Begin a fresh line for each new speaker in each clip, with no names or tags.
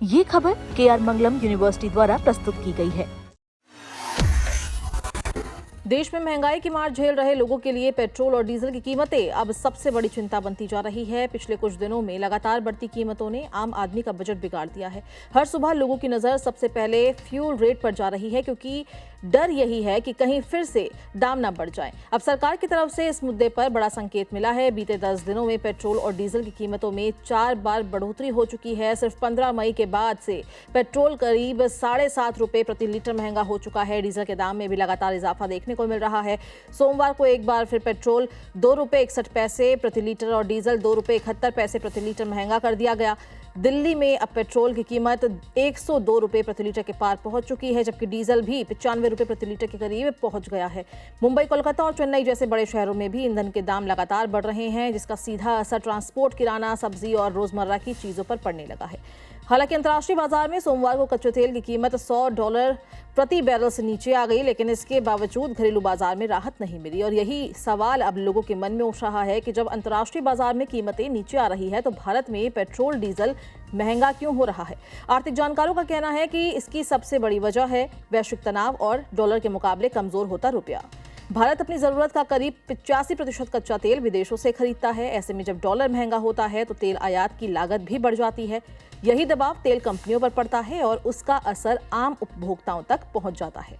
ये खबर KR मंगलम university द्वारा प्रस्तुत की गई है।
देश में महंगाई की मार झेल रहे लोगों के लिए पेट्रोल और डीजल की कीमतें अब सबसे बड़ी चिंता बनती जा रही है। पिछले कुछ दिनों में लगातार बढ़ती कीमतों ने आम आदमी का बजट बिगाड़ दिया है। हर सुबह लोगों की नजर सबसे पहले फ्यूल रेट पर जा रही है, क्योंकि डर यही है कि कहीं फिर से दाम ना बढ़ जाए। अब सरकार की तरफ से इस मुद्दे पर बड़ा संकेत मिला है। बीते 10 दिनों में पेट्रोल और डीजल की कीमतों में 4 बार बढ़ोतरी हो चुकी है। सिर्फ 15 मई के बाद से पेट्रोल करीब 7.5 रुपए प्रति लीटर महंगा हो चुका है। डीजल के दाम में भी लगातार इजाफा देखने को मिल रहा है। सोमवार को एक बार फिर पेट्रोल 2 रुपए 61 पैसे प्रति लीटर और डीजल 2 रुपए 71 पैसे प्रति लीटर महंगा कर दिया गया। दिल्ली में अब पेट्रोल की कीमत 102 रुपए प्रति लीटर के पार पहुंच चुकी है, जबकि डीजल भी 95 रुपए प्रति लीटर के करीब पहुंच गया है। मुंबई, कोलकाता और चेन्नई जैसे बड़े शहरों में भी ईंधन के दाम लगातार बढ़ रहे हैं, जिसका सीधा असर ट्रांसपोर्ट, किराना, सब्जी और रोजमर्रा की चीजों पर पड़ने लगा है। हालांकि अंतर्राष्ट्रीय बाजार में सोमवार को कच्चे तेल की कीमत $100 प्रति बैरल से नीचे आ गई, लेकिन इसके बावजूद घरेलू बाजार में राहत नहीं मिली। और यही सवाल अब लोगों के मन में उठ रहा है कि जब अंतर्राष्ट्रीय बाजार में कीमतें नीचे आ रही है, तो भारत में पेट्रोल डीजल महंगा क्यों हो रहा है। आर्थिक जानकारों का कहना है कि इसकी सबसे बड़ी वजह है वैश्विक तनाव और डॉलर के मुकाबले कमजोर होता रुपया। भारत अपनी जरूरत का करीब 85% कच्चा तेल विदेशों से खरीदता है। ऐसे में जब डॉलर महंगा होता है तो तेल आयात की लागत भी बढ़ जाती है। यही दबाव तेल कंपनियों पर पड़ता है और उसका असर आम उपभोक्ताओं तक पहुंच जाता है।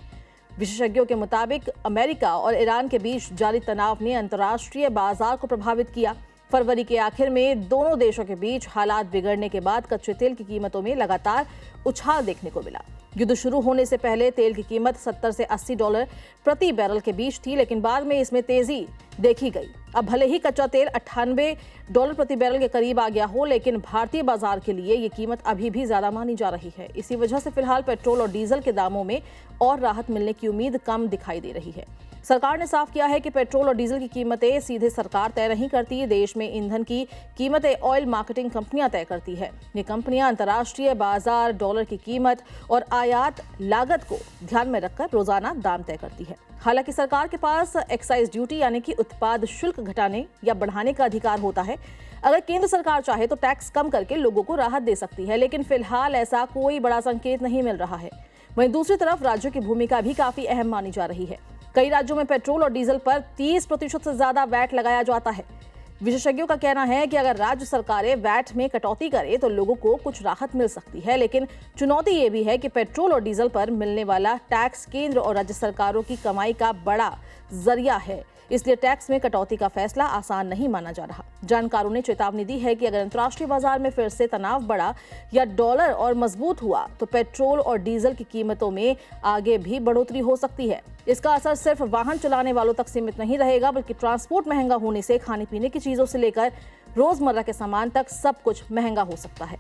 विशेषज्ञों के मुताबिक अमेरिका और ईरान के बीच जारी तनाव ने अंतर्राष्ट्रीय बाजार को प्रभावित किया। फरवरी के आखिर में दोनों देशों के बीच हालात बिगड़ने के बाद कच्चे तेल की कीमतों में लगातार उछाल देखने को मिला। युद्ध शुरू होने से पहले तेल की कीमत $70 से $80 प्रति बैरल के बीच थी, लेकिन बाद में इसमें तेजी देखी गई। अब भले ही कच्चा तेल $98 प्रति बैरल के करीब आ गया हो, लेकिन भारतीय बाजार के लिए ये कीमत अभी भी ज्यादा मानी जा रही है। इसी वजह से फिलहाल पेट्रोल और डीजल के दामों में और राहत मिलने की उम्मीद कम दिखाई दे रही है। सरकार ने साफ किया है कि पेट्रोल और डीजल की कीमतें सीधे सरकार तय नहीं करती। देश में ईंधन की कीमतें ऑयल मार्केटिंग कंपनियां तय करती है। ये कंपनियां अंतर्राष्ट्रीय बाजार, डॉलर की कीमत और आयात लागत को ध्यान में रखकर रोजाना दाम तय करती है। हालांकि सरकार के पास एक्साइज ड्यूटी यानी कि उत्पाद शुल्क घटाने या बढ़ाने का अधिकार होता है। अगर केंद्र सरकार चाहे तो टैक्स कम करके लोगों को राहत दे सकती है, लेकिन फिलहाल ऐसा कोई बड़ा संकेत नहीं मिल रहा है। वहीं दूसरी तरफ राज्यों की भूमिका भी काफी अहम मानी जा रही है। कई राज्यों में पेट्रोल और डीजल पर 30% से ज्यादा वैट लगाया जाता है। विशेषज्ञों का कहना है कि अगर राज्य सरकारें वैट में कटौती करें तो लोगों को कुछ राहत मिल सकती है, लेकिन चुनौती ये भी है कि पेट्रोल और डीजल पर मिलने वाला टैक्स केंद्र और राज्य सरकारों की कमाई का बड़ा जरिया है। इसलिए टैक्स में कटौती का फैसला आसान नहीं माना जा रहा। जानकारों ने चेतावनी दी है कि अगर अंतर्राष्ट्रीय बाजार में फिर से तनाव बढ़ा या डॉलर और मजबूत हुआ तो पेट्रोल और डीजल की कीमतों में आगे भी बढ़ोतरी हो सकती है। इसका असर सिर्फ वाहन चलाने वालों तक सीमित नहीं रहेगा, बल्कि ट्रांसपोर्ट महंगा होने से खाने पीने की चीजों से लेकर रोजमर्रा के सामान तक सब कुछ महंगा हो सकता है।